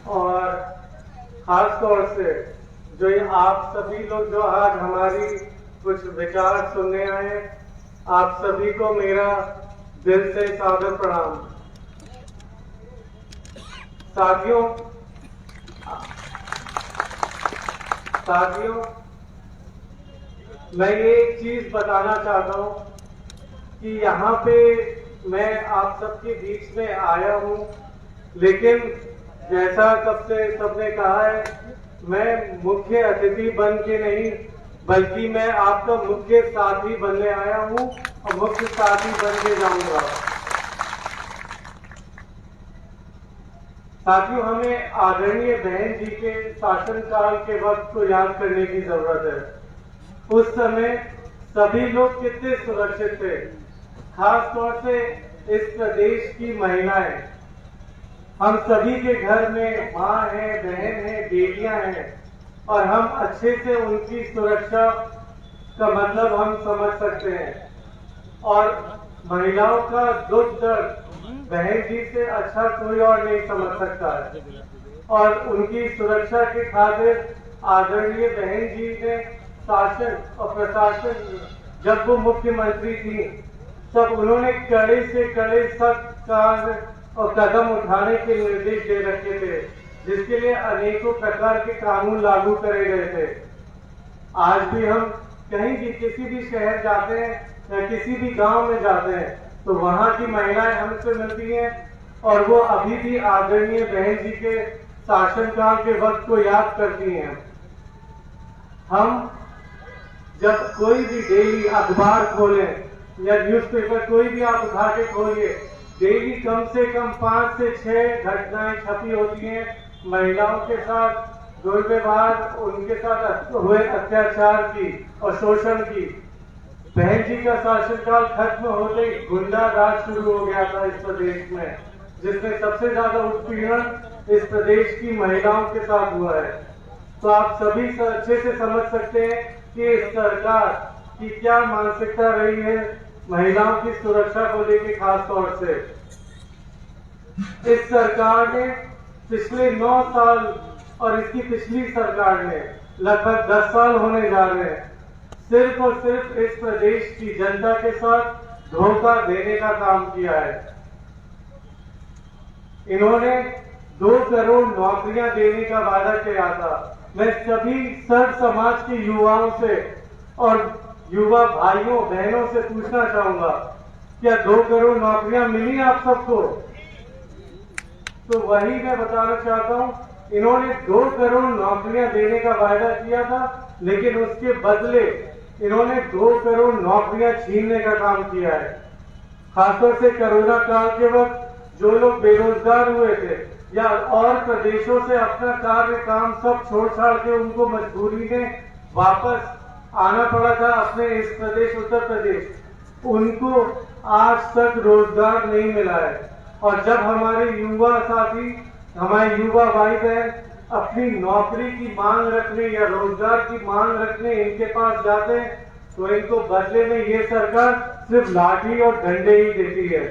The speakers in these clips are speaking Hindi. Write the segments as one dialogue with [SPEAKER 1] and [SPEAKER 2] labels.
[SPEAKER 1] और खास तौर से जो ये आप सभी लोग जो आज हमारी कुछ विचार सुनने आए, आप सभी को मेरा दिल से सादर प्रणाम। साथियों, मैं ये एक चीज बताना चाहता हूँ कि यहाँ पे मैं आप सबके बीच में आया हूँ, लेकिन जैसा सबने कहा है, मैं मुख्य अतिथि बन के नहीं बल्कि मैं आपका मुख्य साथी बनने आया हूँ और मुख्य साथी बन के जाऊंगा। साथियों, हमें आदरणीय बहन जी के शासनकाल के वक्त को याद करने की जरूरत है। उस समय सभी लोग कितने सुरक्षित थे, खास तौर से इस प्रदेश की महिलाएं। हम सभी के घर में माँ है, बहन है, बेटियां हैं और हम अच्छे से उनकी सुरक्षा का मतलब हम समझ सकते हैं। और महिलाओं का दुख दर्द बहन जी से अच्छा कोई और नहीं समझ सकता है। और उनकी सुरक्षा के खातिर आदरणीय बहन जी ने शासन और प्रशासन, जब वो मुख्यमंत्री थी तब उन्होंने कड़े से कड़े सख्त कार्य और कदम उठाने के निर्देश दे रखे थे, जिसके लिए अनेकों प्रकार के कानून लागू करे गए थे। आज भी हम कहीं भी किसी भी शहर जाते हैं या किसी भी गांव में जाते हैं तो वहां की महिलाएं हमसे मिलती हैं और वो अभी भी आदरणीय बहन जी के शासनकाल के वक्त को याद करती हैं। हम जब कोई भी डेली अखबार खोलें या न्यूज़पेपर कोई भी आप उठा के खोलिए, डेली कम से कम 5 से 6 घटनाएं छपी होती हैं महिलाओं के साथ दुर्व्यवहार, उनके साथ हुए अत्याचार की और शोषण की। बहन जी का शासनकाल खत्म होते ही गुंडा राज शुरू हो गया था इस प्रदेश में, जिसमें सबसे ज्यादा उत्पीड़न इस प्रदेश की महिलाओं के साथ हुआ है। तो आप सभी अच्छे से समझ सकते हैं कि इस सरकार की क्या मानसिकता रही है महिलाओं की सुरक्षा को लेकर। खास तौर से इस सरकार ने पिछले 9 साल और इसकी पिछली सरकार ने लगभग 10 साल होने जा रहे हैं, सिर्फ और सिर्फ इस प्रदेश की जनता के साथ धोखा देने का काम किया है। इन्होंने 2 करोड़ नौकरियां देने का वादा किया था। मैं सभी सर्व समाज के युवाओं से और युवा भाइयों बहनों से पूछना चाहूंगा, क्या 2 करोड़ नौकरियां मिली आप सबको? तो वही मैं बताना चाहता हूं, इन्होंने 2 करोड़ नौकरियां देने का वादा किया था, लेकिन उसके बदले इन्होंने 2 करोड़ नौकरियां छीनने का काम किया है। खासतौर से कोरोना काल के वक्त जो लोग बेरोजगार हुए थे या और प्रदेशों से अपना कार्य काम सब छोड़ छाड़ के उनको मजबूरी में वापस आना पड़ा था अपने इस प्रदेश उत्तर प्रदेश, उनको आज तक रोजगार नहीं मिला है। और जब हमारे युवा साथी, हमारे युवा भाई बहन अपनी नौकरी की मांग रखने या रोजगार की मांग रखने इनके पास जाते हैं तो इनको बदले में ये सरकार सिर्फ लाठी और डंडे ही देती है।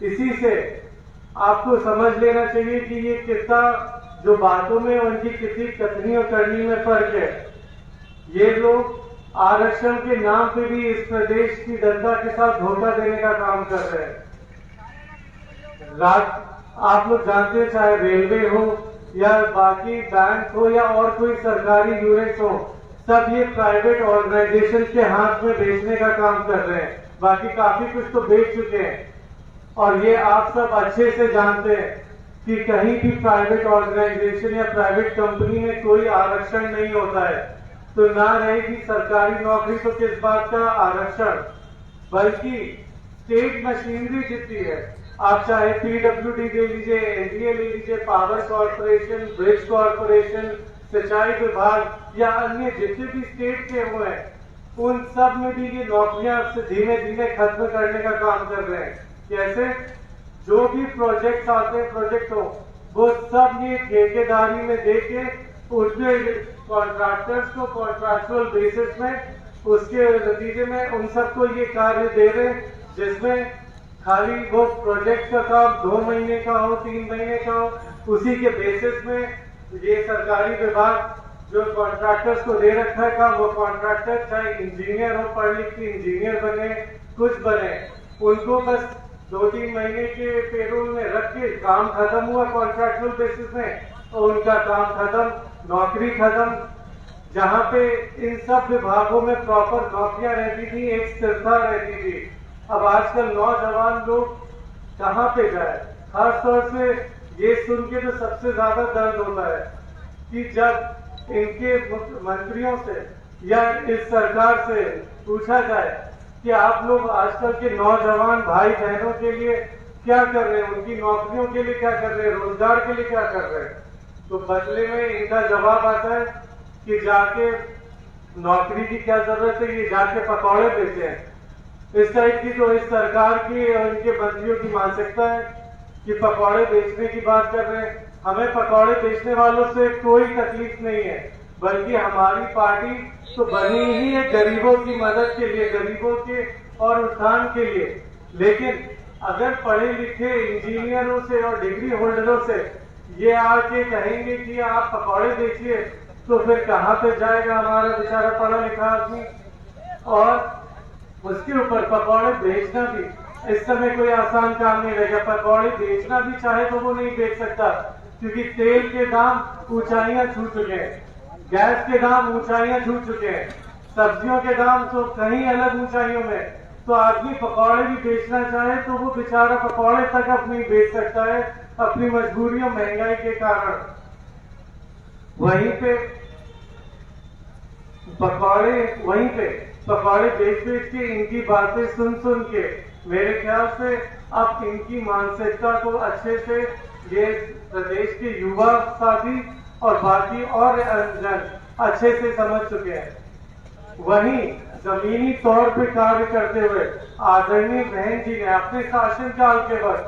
[SPEAKER 1] इसी से आपको समझ लेना चाहिए कि ये कितना जो बातों में उनकी कितनी कथनी और करनी में फर्क है। ये लोग आरक्षण के नाम पे भी इस प्रदेश की जनता के साथ धोखा देने का काम कर रहे हैं। आप लोग जानते हैं, चाहे रेलवे हो या बाकी बैंक हो या और कोई सरकारी यूनिट्स हो, सब ये प्राइवेट ऑर्गेनाइजेशन के हाथ में बेचने का काम कर रहे हैं। बाकी काफी कुछ तो बेच चुके हैं और ये आप सब अच्छे से जानते हैं कि कहीं भी प्राइवेट ऑर्गेनाइजेशन या प्राइवेट कंपनी में कोई आरक्षण नहीं होता है। तो ना रहेगी सरकारी नौकरी तो किस बात का आरक्षण, बल्कि स्टेट मशीनरी जितनी है, आप चाहे पीडब्ल्यूडी ले लीजिए, एनडीए ले लीजिए, पावर कॉर्पोरेशन, ब्रिज कॉर्पोरेशन, सिंचाई विभाग या अन्य जितने भी स्टेट के हुए हैं, उन सब में भी ये नौकरियां धीमे धीमे खत्म करने का काम कर रहे हैं। कैसे? जो भी प्रोजेक्ट आते हैं, प्रोजेक्ट हो, वो सब ये ठेकेदारी में देके उसके कॉन्ट्रैक्टर्स को कॉन्ट्रैक्चुअल बेसिस में उसके नतीजे में उन सबको ये कार्य दे रहे हैं, जिसमें खाली वो प्रोजेक्ट का काम 2 महीने का हो, 3 महीने का हो, उसी के बेसिस में ये सरकारी विभाग जो कॉन्ट्रैक्टर्स को दे रखा है काम, वो कॉन्ट्रैक्टर चाहे इंजीनियर हो, पढ़ लिख के इंजीनियर बने, कुछ बने, उनको बस 2-3 महीने के पेरोल में रख के काम खत्म हुआ कॉन्ट्रैक्चुअल बेसिस में, तो उनका काम खत्म, नौकरी खत्म। जहाँ पे इन सब विभागों में प्रॉपर नौकरियां रहती थी, एक स्थिरता रहती थी, अब आजकल नौजवान लोग कहाँ पे जाए। खास तौर से ये सुन के तो सबसे ज्यादा दर्द होता है कि जब इनके मंत्रियों से या इस सरकार से पूछा जाए कि आप लोग आजकल के नौजवान भाई बहनों के लिए क्या कर रहे हैं, उनकी नौकरियों के लिए क्या कर रहे हैं, रोजगार के लिए क्या कर रहे हैं, तो बदले में इनका जवाब आता है कि जाके नौकरी की क्या जरूरत है, ये जाके पकौड़े बेचे हैं। इस टाइप की तो इस सरकार की और इनके मंत्रियों की मानसिकता है कि पकौड़े बेचने की बात कर रहे हैं। हमें पकौड़े बेचने वालों से कोई तकलीफ नहीं है, बल्कि हमारी पार्टी तो बनी ही है गरीबों की मदद के लिए, गरीबों के और उत्थान के लिए। लेकिन अगर पढ़े लिखे इंजीनियरों से और डिग्री होल्डरों से ये आके कहेंगे कि आप पकौड़े बेचिए, तो फिर कहाँ पे जाएगा हमारा बेचारा पढ़ा लिखा आदमी। और उसके ऊपर पकौड़े बेचना भी इस समय कोई आसान काम नहीं रहेगा। पकौड़े बेचना भी चाहे तो वो नहीं बेच सकता, क्योंकि तेल के दाम ऊंचाइयां छू चुके हैं, गैस के दाम ऊंचाइयां छू चुके हैं, सब्जियों के दाम तो कहीं अलग ऊंचाइयों में। तो आदमी पकौड़े भी बेचना चाहे तो वो बेचारा पकौड़े तक अब नहीं बेच सकता है अपनी मजबूरियों महंगाई के कारण। वहीं पे पकौड़े बेच बेच के इनकी बातें सुन सुन के मेरे ख्याल से अब इनकी मानसिकता को अच्छे से ये प्रदेश के युवा साथी और बाकी और जन अच्छे से समझ चुके हैं। वहीं जमीनी तौर पे कार्य करते हुए आदरणीय बहन जी ने अपने शासनकाल के वक्त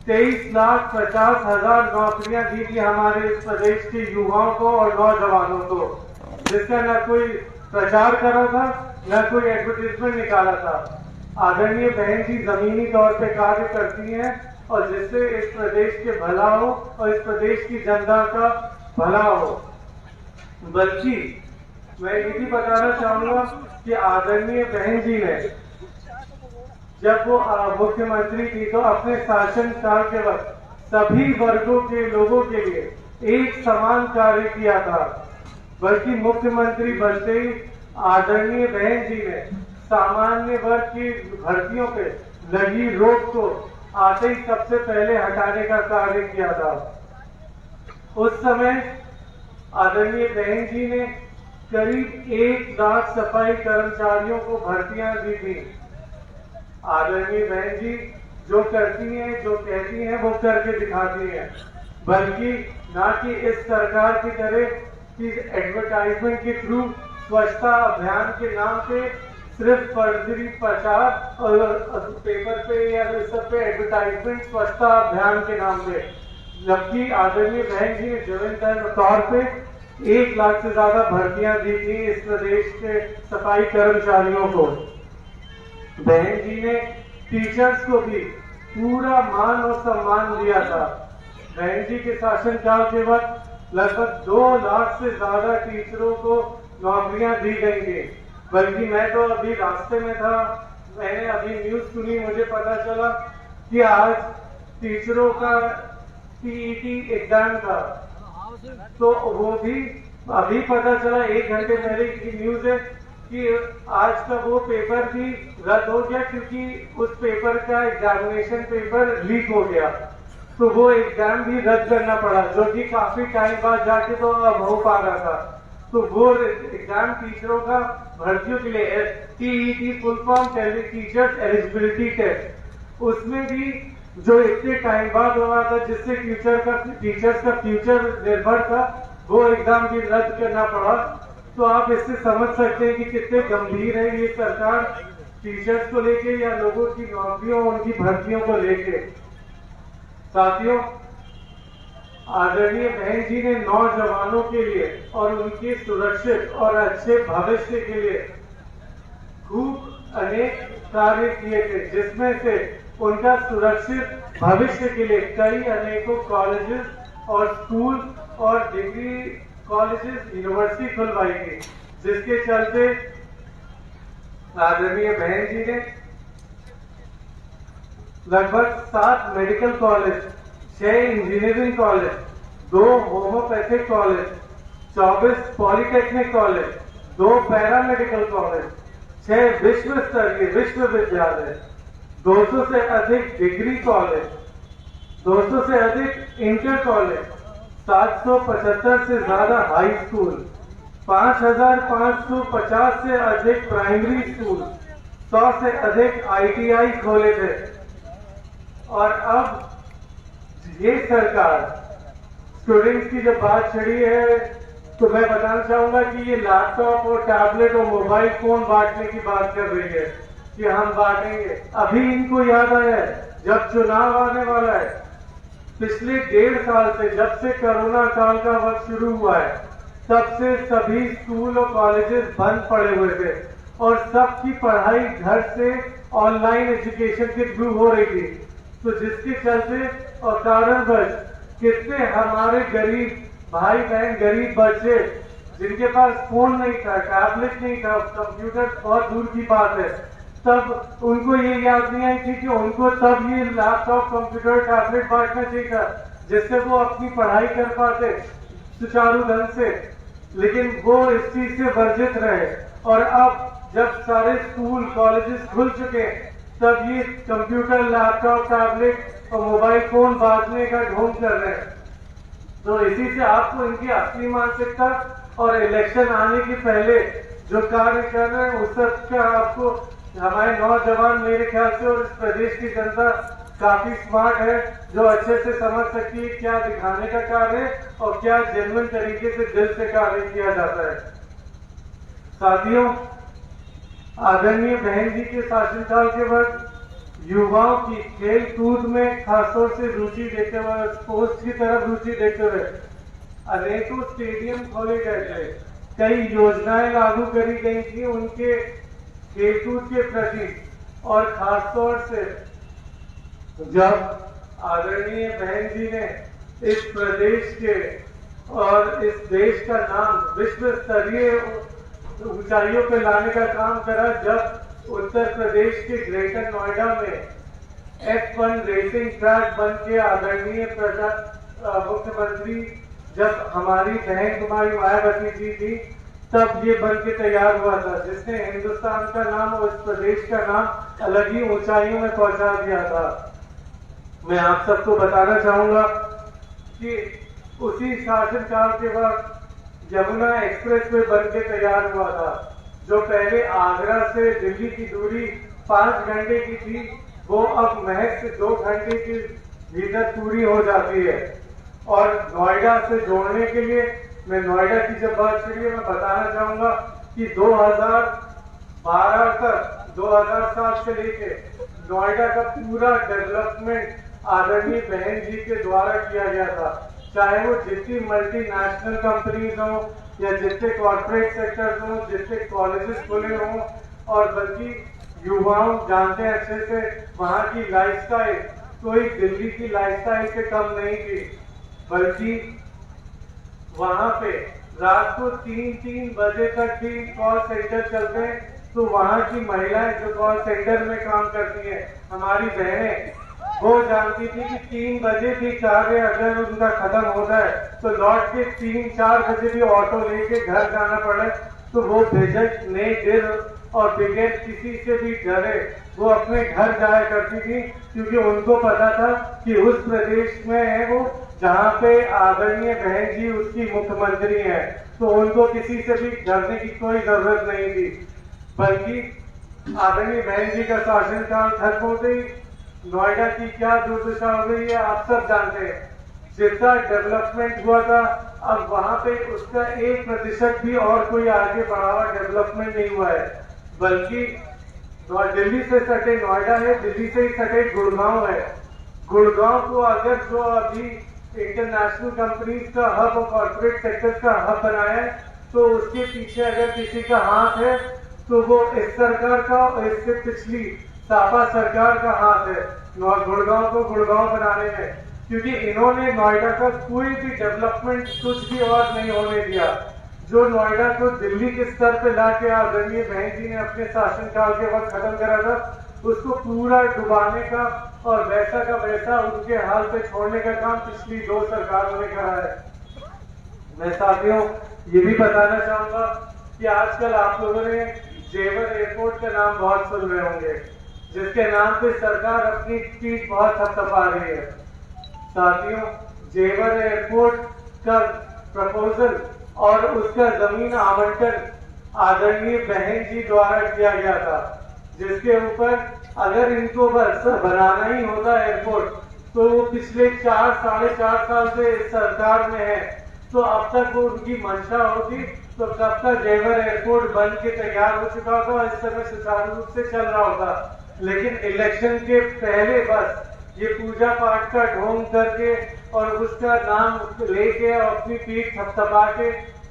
[SPEAKER 1] 23,50,000 नौकरियां दी थी हमारे इस प्रदेश के युवाओं को और नौजवानों को, जिसका न कोई प्रचार करा था, न कोई एडवर्टीजमेंट निकाला था। आदरणीय बहन जी जमीनी तौर पे कार्य करती हैं और जिससे इस प्रदेश के भला हो और इस प्रदेश की जनता का भला हो। बल्कि मैं ये भी बताना चाहूंगा कि आदरणीय बहन जी ने जब वो मुख्यमंत्री थी तो अपने शासनकाल के वक्त सभी वर्गों के लोगों के लिए एक समान कार्य किया था। बल्कि मुख्यमंत्री बनते ही आदरणीय बहन जी ने सामान्य वर्ग की भर्तियों पे लगी रोक को आते ही सबसे पहले हटाने का कार्य किया था। उस समय आदरणीय बहन जी ने करीब 1 लाख सफाई कर्मचारियों को भर्तियां दी थी। आदरणीय बहन जी जो करती हैं, जो कहती हैं, वो करके दिखाती हैं। बल्कि ना कि इस सरकार की तरह कि एडवर्टाइजमेंट के थ्रू स्वच्छता अभियान के नाम पे सिर्फ फर्जी प्रचार और पेपर पे या इस सब पे एडवर्टाइजमेंट स्वच्छता अभियान के नाम पे, जबकि आदरणीय बहन जी ने जमीन तौर पे 1 लाख से ज्यादा भर्तियां दी थी इस प्रदेश के सफाई कर्मचारियों को। बहन जी ने टीचर्स को भी पूरा मान और सम्मान दिया था। बहन जी के शासनकाल के वक्त लगभग 2 लाख से ज्यादा टीचरों को नौकरियां दी गई थी। बल्कि मैं तो अभी रास्ते में था, मैंने अभी न्यूज सुनी, मुझे पता चला कि आज टीचरों का टीईटी एग्जाम था, तो वो भी अभी पता चला 1 घंटे पहले की न्यूज है कि आज का वो पेपर भी रद्द हो गया, क्योंकि उस पेपर का एग्जामिनेशन पेपर लीक हो गया, तो वो एग्जाम भी रद्द करना पड़ा, जो कि काफी टाइम बाद जाके तो अब हो पा रहा था। तो वो एग्जाम टीचरों का भर्तियों के लिए TET full form teachers eligibility test, उसमें भी जो इतने टाइम बाद हुआ था, जिससे टीचर्स का फ्यूचर निर्भर था, वो एग्जाम भी रद्द करना पड़ा। तो आप इससे समझ सकते हैं कि कितने गंभीर है ये सरकार टीचर्स को लेके या लोगों की नौकरियों, उनकी भर्तियों को लेके। साथियों, आदरणीय बहन जी ने नौजवानों के लिए और उनके सुरक्षित और अच्छे भविष्य के लिए खूब अनेक कार्य किए थे, जिसमें से उनका सुरक्षित भविष्य के लिए कई अनेकों कॉलेजेस और स्कूल और डिग्री कॉलेजेस यूनिवर्सिटी खुलवाई गई, जिसके चलते आदरणीय बहन जी ने लगभग 7 medical college, 6 engineering college, 2 homeopathic college, 24 polytechnic college, 2 paramedical college, 6 विश्व स्तरीय विश्वविद्यालय, 200 से अधिक डिग्री कॉलेज, 200 से अधिक इंटर कॉलेज, 775 से ज्यादा हाई स्कूल, 5550 से अधिक प्राइमरी स्कूल, 100 से अधिक ITI खोले थे। और अब ये सरकार स्टूडेंट्स की जब बात छड़ी है तो मैं बताना चाहूंगा कि ये लैपटॉप और टैबलेट और मोबाइल फोन बांटने की बात कर रही है कि हम बांटेंगे। अभी इनको याद आया है जब चुनाव आने वाला है, पिछले 1.5 साल से जब से कोरोना काल का वक्त शुरू हुआ है तब से सभी स्कूल और कॉलेजेस बंद पड़े हुए थे और सबकी पढ़ाई घर से ऑनलाइन एजुकेशन के थ्रू हो रही थी। तो जिसके चलते और कारणवश कितने हमारे गरीब भाई बहन, गरीब बच्चे जिनके पास फोन नहीं था, टैबलेट नहीं था, कंप्यूटर बहुत दूर की बात है, तब उनको ये याद नहीं आई थी कि उनको तब ये लैपटॉप, कंप्यूटर, टैबलेट बांटना चाहिए था जिससे वो अपनी पढ़ाई कर पाते सुचारू ढंग से। लेकिन वो इस चीज से वर्जित रहे और अब जब सारे स्कूल कॉलेजेस खुल चुके तब ये कंप्यूटर, लैपटॉप, टैबलेट और मोबाइल फोन बांटने का ढोंग कर रहे हैं। तो इसी से आपको इनकी असली मानसिकता और इलेक्शन आने के पहले जो कार्य कर रहे हैं उस सब का आपको हमारे नौजवान, मेरे ख्याल से और इस प्रदेश की जनता काफी स्मार्ट है जो अच्छे से समझ सकती है क्या दिखाने का कार्य है और क्या जेन्युइन तरीके से दिल से कार्य किया जाता है। साथियों, आदरणीय बहन जी के शासनकाल के वक्त युवाओं की खेल कूद में खासतौर से रुचि देखते हुए, स्पोर्ट्स की तरफ रुचि देखते हुए अनेकों स्टेडियम खोले गए थे, कई योजनाएं लागू करी गई थी उनके खेलकूद के प्रति। और खासतौर से जब आदरणीय बहन जी ने इस प्रदेश के और इस देश का नाम विश्व स्तरीय ऊंचाइयों पे लाने का काम करा, जब उत्तर प्रदेश के ग्रेटर नोएडा में F1 रेसिंग ट्रैक बन के आदरणीय मुख्यमंत्री जब हमारी बहन कुमारी मायावती जी थी तब ये बन के तैयार हुआ था, जिसने हिंदुस्तान का नाम और इस प्रदेश का नाम अलग ही ऊंचाइयों में पहुंचा दिया था। मैं आप सबको बताना चाहूंगा कि उसी शासनकाल के वक्त यमुना एक्सप्रेस वे बन के तैयार हुआ था, जो पहले आगरा से दिल्ली की दूरी 5 घंटे की थी, वो अब महज 2 घंटे के भीतर पूरी हो जाती है। और नोएडा से जोड़ने के लिए, मैं नोएडा की जब बात करिए मैं बताना चाहूंगा कि 2012 तक 2007 से लेके नोएडा का पूरा डेवलपमेंट आदरणीय बहन जी के द्वारा किया गया था, चाहे वो जितनी मल्टीनेशनल कंपनीज हो या जितने कॉर्पोरेट सेक्टर्स हो, जितने कॉलेजेस खुले हों, और बल्कि युवाओं जानते हैं अच्छे से वहाँ की लाइफस्टाइल कोई दिल्ली की लाइफस्टाइल से कम नहीं थी, बल्कि वहाँ पे रात को 3-3 बजे तक भी कॉल सेंटर चलते हैं। तो वहाँ की महिलाएं जो कॉल सेंटर में काम करती हैं, हमारी बहनें, वो जानती थी कि 3 बजे भी कार्य अगर उनका खत्म होता है तो लौट के 3-4 बजे भी ऑटो लेके घर जाना पड़े तो वो झिझक नहीं डर और बगैर किसी से भी डरे वो अपने घर जाया करती थी, क्योंकि उनको पता था कि उस प्रदेश में है वो जहाँ पे आदरणीय बहन जी उसकी मुख्यमंत्री है, तो उनको किसी से भी डरने की कोई जरूरत नहीं थी। बल्कि आदरणीय बहन जी का शासनकाल खत्म होते ही नोएडा की क्या दुर्दशा हो गई है आप सब जानते हैं। जितना डेवलपमेंट हुआ था अब वहां पे उसका 1% भी और कोई आगे बढ़ावा डेवलपमेंट नहीं हुआ है, बल्कि दिल्ली से सटे नोएडा है, दिल्ली से ही सटे गुड़गांव है। गुड़गांव को अगर जो अभी इंटरनेशनल कंपनीज का हब और कॉर्पोरेट सेक्टर का हब बनाया है तो उसके पीछे अगर किसी का हाथ है तो वो इस सरकार का और इससे पिछली सापा सरकार का हाथ है। गुड़गांव को गुड़गांव बनाने में, क्योंकि इन्होंने नोएडा का कोई भी डेवलपमेंट कुछ भी और नहीं होने दिया। जो नोएडा को दिल्ली के स्तर पे लाके आदरणीय बहन जी ने अपने शासनकाल के वक्त खत्म करा था, उसको पूरा डुबाने का और वैसा का वैसा उनके हाल पे छोड़ने का काम पिछली 2 सरकारों ने करा है। मैं साथियों ये भी बताना चाहूंगा कि आजकल आप लोगों ने जेवर एयरपोर्ट का नाम बहुत सुन रहे होंगे, जिसके नाम पे सरकार अपनी पीठ बहुत थपथपा रही है। साथियों, जेवर एयरपोर्ट का प्रपोजल और उसका जमीन आवंटन आदरणीय बहन जी द्वारा किया गया था, जिसके ऊपर अगर इनको बस बनाना ही होता एयरपोर्ट तो वो पिछले 4-4.5 साल से इस सरकार में है, तो अब तक वो उनकी मंशा होती तो कब तक जेवर एयरपोर्ट बन के तैयार हो चुका होता, इस समय सुचारू रूप से चल रहा होता। लेकिन इलेक्शन के पहले बस ये पूजा पाठ का ढोंग करके और उसका नाम लेके और अपनी पीठ थपथपा के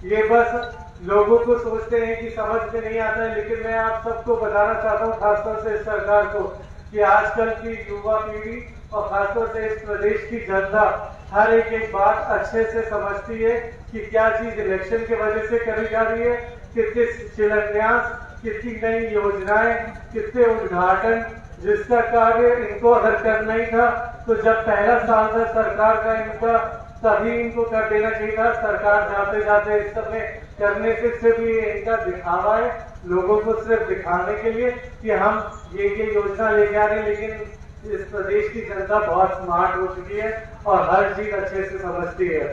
[SPEAKER 1] ये बस लोगों को सोचते हैं कि समझ में नहीं आता है। लेकिन मैं आप सबको बताना चाहता हूँ, खासतौर से इस सरकार को, कि आजकल की युवा पीढ़ी और खासतौर से इस प्रदेश की जनता हर एक बात अच्छे से समझती है कि क्या चीज इलेक्शन के वजह से करी जा रही है, कितने शिलान्यास, कितनी नई योजनाएं, कितने उद्घाटन, जिसका कार्य इनको अगर करना ही था तो जब पहला साल था सरकार का इनका, तभी इनको कर देना चाहिए था। सरकार जाते जाते इस समय करने से सिर्फ ये इनका दिखावा है, लोगों को सिर्फ दिखाने के लिए कि हम ये योजना लेके आ रहे हैं। लेकिन इस प्रदेश की जनता बहुत स्मार्ट हो चुकी है और हर चीज अच्छे से समझती है।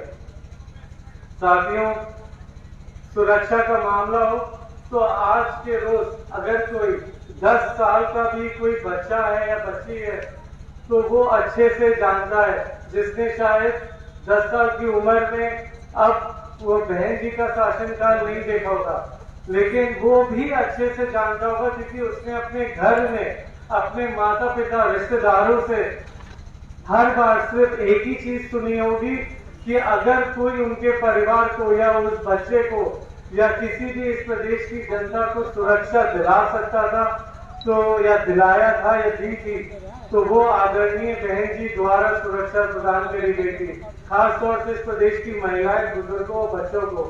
[SPEAKER 1] साथियों, सुरक्षा का मामला हो तो आज के रोज अगर कोई 10 साल का भी कोई बच्चा है या बच्ची है तो वो अच्छे से जानता है, जिसने शायद 10 साल की उम्र में अब वो बहन जी का शासनकाल नहीं देखा होगा, लेकिन वो भी अच्छे से जानता होगा क्योंकि उसने अपने घर में अपने माता पिता रिश्तेदारों से हर बार सिर्फ एक ही चीज सुनी होगी कि अगर कोई उनके परिवार को या उस बच्चे को या किसी भी इस प्रदेश की जनता को सुरक्षा दिला सकता था तो या दिलाया था या दी थी तो वो आदरणीय बहन जी द्वारा सुरक्षा प्रदान करी गई थी, खासतौर से इस प्रदेश की महिलाएं, बुजुर्गों और बच्चों को,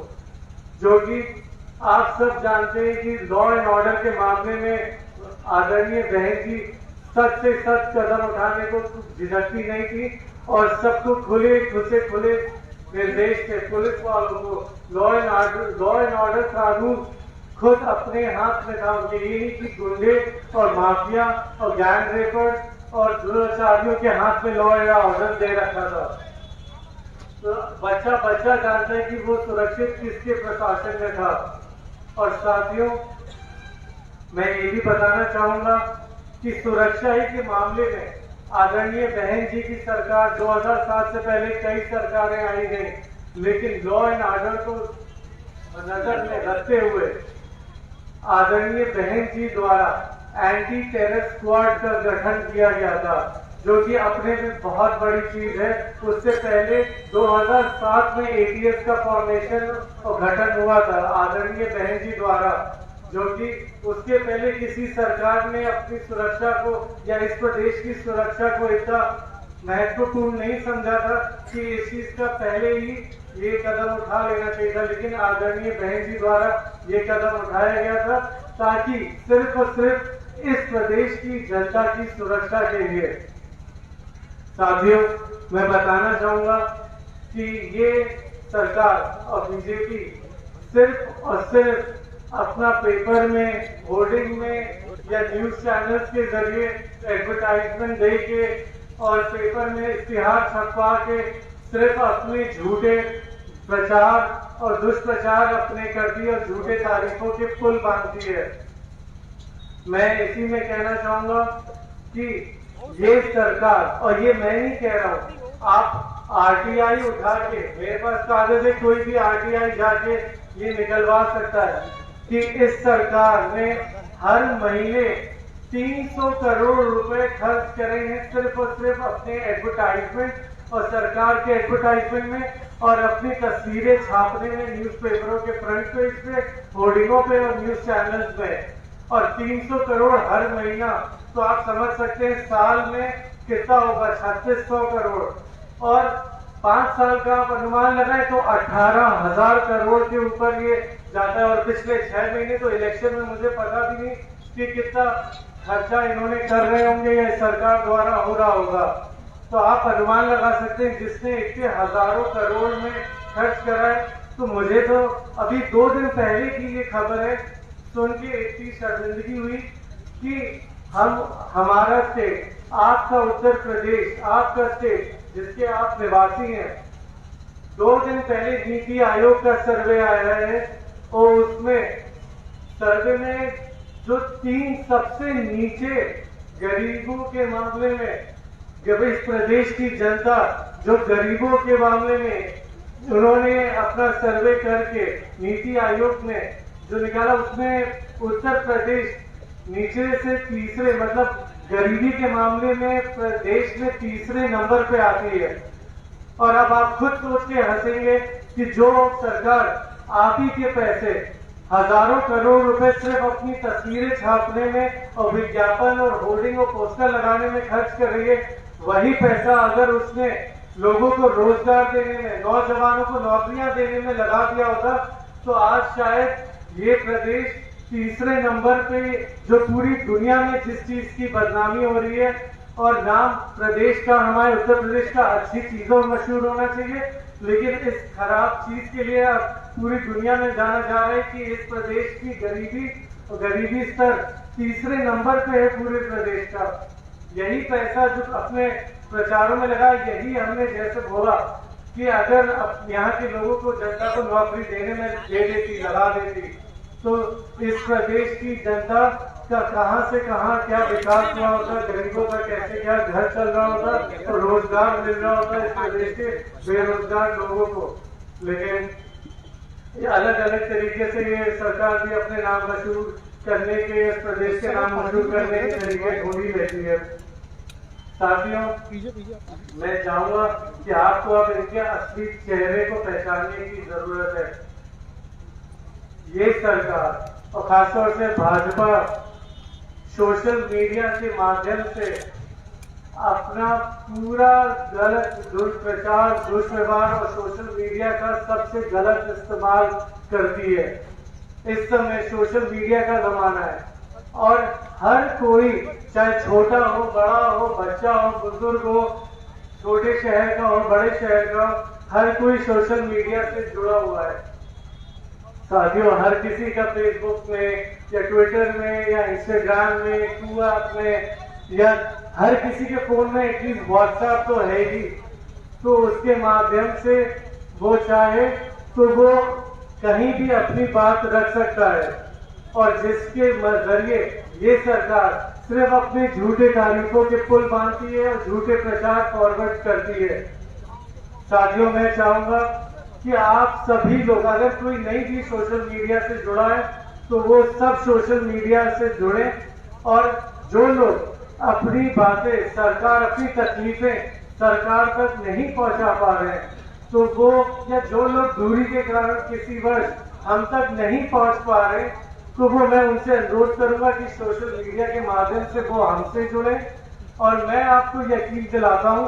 [SPEAKER 1] जो कि आप सब जानते हैं कि लॉ एंड ऑर्डर के मामले में आदरणीय बहन जी सख्त से सख्त कदम उठाने को झिझकती नहीं थी और सबको खुले निर्देश थे। पुलिस वालों को लॉ एंड ऑर्डर कानून खुद अपने हाथ में था उनके, ये नहीं कि गुंडे और माफिया और गैंग रेपर्स और दुराचारियों के हाथ में लॉ एंड ऑर्डर दे रखा था। तो बच्चा जानता है कि वो सुरक्षित किसके प्रशासन में था। और साथियों, मैं ये भी बताना चाहूंगा कि सुरक्षा ही के मामले में आदरणीय बहन जी की सरकार 2007 से पहले कई सरकारें आई गई, लेकिन लॉ एंड ऑर्डर को नजर में रखते हुए आदरणीय बहन जी द्वारा एंटी टेरर स्क्वाड का गठन किया गया था, जो कि अपने में बहुत बड़ी चीज है। उससे पहले 2007 में एटीएस का फॉर्मेशन और गठन हुआ था आदरणीय बहन जी द्वारा, जो कि उसके पहले किसी सरकार ने अपनी सुरक्षा को या इस प्रदेश की सुरक्षा को इतना महत्वपूर्ण नहीं समझा था कि इस चीज का पहले ही ये कदम उठा लेना चाहिए था। लेकिन आदरणीय बहन जी द्वारा ये कदम उठाया गया था ताकि सिर्फ और सिर्फ इस प्रदेश की जनता की सुरक्षा के लिए। साथियों, मैं बताना चाहूंगा कि ये सरकार और बीजेपी सिर्फ और सिर्फ अपना पेपर में, होर्डिंग में या न्यूज चैनल्स के जरिए एडवर्टाइजमेंट दे के और पेपर में इश्तिहार छपवा के सिर्फ अपने झूठे प्रचार और दुष्प्रचार अपने करती है और झूठे तारीखों के पुल बांधती है। मैं इसी में कहना चाहूंगा कि ये सरकार, और ये मैं नहीं कह रहा हूं, आप आरटीआई उठा के, मेरे पास कागज है, कोई भी आरटीआई जाके ये निकलवा सकता है कि इस सरकार ने हर महीने 300 करोड़ रुपए खर्च करे हैं सिर्फ और सिर्फ अपने एडवर्टाइजमेंट और सरकार के एडवर्टाइजमेंट में और अपनी तस्वीरें छापने में, न्यूज़पेपरों के फ्रंट पेज पे, होर्डिंगों पे और न्यूज चैनल्स में, और 300 करोड़ हर महीना। तो आप समझ सकते हैं साल में कितना होगा, 3600 करोड़, और 5 साल का आप अनुमान लगाए तो 18,000 करोड़ के ऊपर ये जाता है। और पिछले 6 महीने तो इलेक्शन में मुझे पता भी नहीं कि कितना खर्चा इन्होंने कर रहे होंगे या सरकार द्वारा हो रहा होगा। तो आप अनुमान लगा सकते हैं जिसने इतने हजारों करोड़ में खर्च करा है। तो मुझे तो अभी 2 दिन पहले की ये खबर है सुन के इतनी शर्मिंदगी हुई कि हमारा स्टेट, आपका उत्तर प्रदेश, आपका स्टेट जिसके आप निवासी हैं, 2 दिन पहले नीति आयोग का सर्वे आया है और उसमें सर्वे में जो 3 सबसे नीचे गरीबों के मामले में, जब इस प्रदेश की जनता जो गरीबों के मामले में उन्होंने अपना सर्वे करके नीति आयोग ने जो निकाला उसमें उत्तर प्रदेश नीचे से तीसरे, मतलब गरीबी के मामले में प्रदेश में तीसरे नंबर पे आती है। और अब आप खुद सोच के हंसेंगे कि जो सरकार आप ही के पैसे हजारों करोड़ रुपए सिर्फ अपनी तस्वीरें छापने में और विज्ञापन और होर्डिंग और पोस्टर लगाने में खर्च कर रही है, वही पैसा अगर उसने लोगों को रोजगार देने में, नौजवानों को नौकरियां देने में लगा दिया होता तो आज शायद ये प्रदेश तीसरे नंबर पे, जो पूरी दुनिया में जिस चीज की बदनामी हो रही है और नाम प्रदेश का, हमारे उत्तर प्रदेश का अच्छी चीजों में मशहूर होना चाहिए, लेकिन इस खराब चीज के लिए अब पूरी दुनिया में जाना जा रहा है कि इस प्रदेश की गरीबी स्तर तीसरे नंबर पे है पूरे प्रदेश का। यही पैसा जो अपने प्रचारों में लगा, यही हमने जैसे बोला कि अगर यहाँ के लोगों को, जनता को नौकरी देने में दे देती, लगा देती, तो इस प्रदेश की जनता का कहां से कहां क्या विकास हुआ होता, गरीबों का कैसे क्या घर चल रहा होता और रोजगार मिल रहा होता इस प्रदेश के बेरोजगार लोगों को। लेकिन ये अलग अलग तरीके से ये सरकार भी अपने नाम मशहूर करने के, इस प्रदेश के नाम मशहूर करने के तरीके ढूंढ ही लेती है। साथियों, मैं चाहूंगा कि आपको अब इनके असली चेहरे को पहचानने की जरूरत है। ये सरकार और खासतौर से भाजपा सोशल मीडिया के माध्यम से अपना पूरा गलत दुष्प्रचार, दुष्व्यवहार और सोशल मीडिया का सबसे गलत इस्तेमाल करती है। इस समय सोशल मीडिया का जमाना है और हर कोई, चाहे छोटा हो, बड़ा हो, बच्चा हो, बुजुर्ग हो, छोटे शहर का हो, बड़े शहर का हो, हर कोई सोशल मीडिया से जुड़ा हुआ है। साथियों, हर किसी का फेसबुक में या ट्विटर में या इंस्टाग्राम में, ट्रूअप में, या हर किसी के फोन में एटलीस्ट व्हाट्सएप तो है ही। तो उसके माध्यम से वो चाहे तो वो कहीं भी अपनी बात रख सकता है और जिसके जरिए ये सरकार सिर्फ अपने झूठे तारीफों के पुल बांधती है और झूठे प्रचार फॉरवर्ड करती है। साथियों, मैं चाहूंगा कि आप सभी लोग, अगर कोई नहीं भी सोशल मीडिया से जुड़ा है तो वो सब सोशल मीडिया से जुड़े, और जो लोग अपनी बातें, सरकार, अपनी तकलीफें सरकार तक नहीं पहुंचा पा रहे हैं तो वो, या जो लोग दूरी के कारण किसी वर्ष हम तक नहीं पहुंच पा रहे, तो वो, मैं उनसे अनुरोध करूंगा कि सोशल मीडिया के माध्यम से वो हमसे जुड़े। और मैं आपको यकीन दिलाता हूं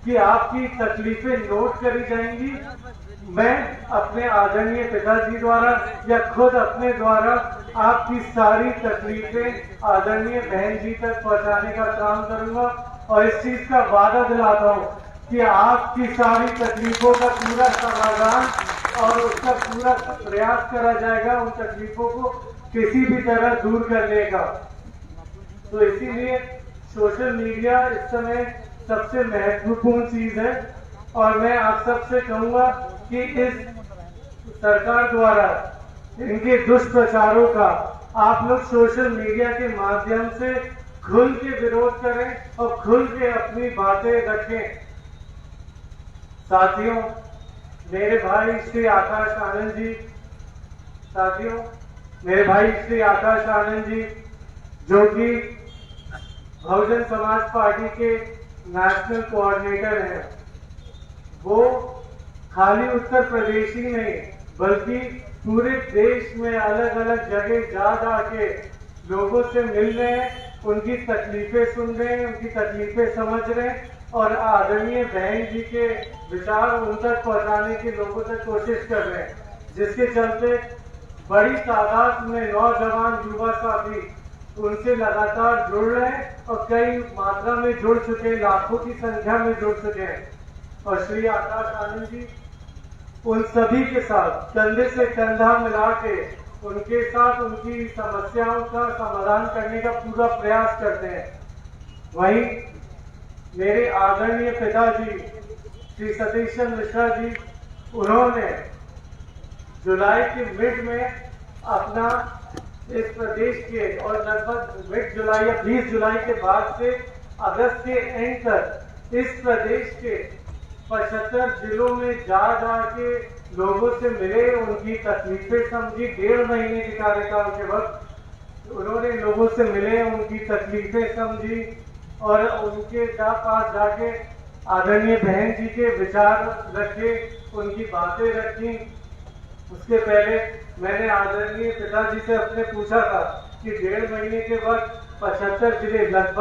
[SPEAKER 1] कि आपकी तकलीफें नोट करी जाएंगी। मैं अपने आदरणीय पिताजी द्वारा या खुद अपने द्वारा आपकी सारी तकलीफें आदरणीय बहन जी तक पहुंचाने का काम करूंगा और इस चीज का वादा दिलाता हूं कि आपकी सारी तकलीफों का पूरा समाधान और उसका पूरा प्रयास करा जाएगा, उन तकलीफों को किसी भी तरह दूर करने का। तो इसीलिए सोशल मीडिया इस समय सबसे महत्वपूर्ण चीज है और मैं आप सबसे कहूंगा कि इस सरकार द्वारा इनके दुष्प्रचारों का आप लोग सोशल मीडिया के माध्यम से खुल के विरोध करें और खुल के अपनी बातें रखें। साथियों, मेरे भाई श्री आकाश आनंद जी, जो कि बहुजन समाज पार्टी के नेशनल कोऑर्डिनेटर हैं, वो खाली उत्तर प्रदेश ही नहीं बल्कि पूरे देश में अलग अलग जगह जा के लोगों से मिल रहे हैं उनकी तकलीफें सुन रहे हैं, उनकी तकलीफें समझ रहे हैं और आदरणीय बहन जी के विचार उन तक पहुंचाने की लोगों तक कोशिश कर रहे हैं, जिसके चलते बड़ी तादाद में नौजवान युवा साथी उनसे लगातार जुड़ रहे हैं और कई मात्रा में जुड़ चुके हैं, लाखों की संख्या में जुड़ चुके हैं। और श्री आकाश आनंद जी उन सभी के साथ कंधे से कंधा मिला के उनके साथ उनकी समस्याओं का समाधान करने का पूरा प्रयास करते हैं। वहीं मेरे आदरणीय पिताजी श्री सतीशन मिश्रा जी, उन्होंने जुलाई के मिड में अपना इस प्रदेश के और लगभग मिड जुलाई या 20 जुलाई के बाद से अगस्त के एंड तक इस प्रदेश के 75 जिलों में जा के लोगों से मिले, उनकी तकलीफें समझी। 1.5 महीने के कार्यकाल के वक्त उन्होंने लोगों से मिले, उनकी तकलीफें समझी और उनके पास जाके आदरणीय बहन जी के विचार रखे, उनकी बातें रखी। उसके पहले मैंने आदरणीय पिताजी से अपने पूछा था कि 1.5 महीने के वक्त 75 जिले लगभग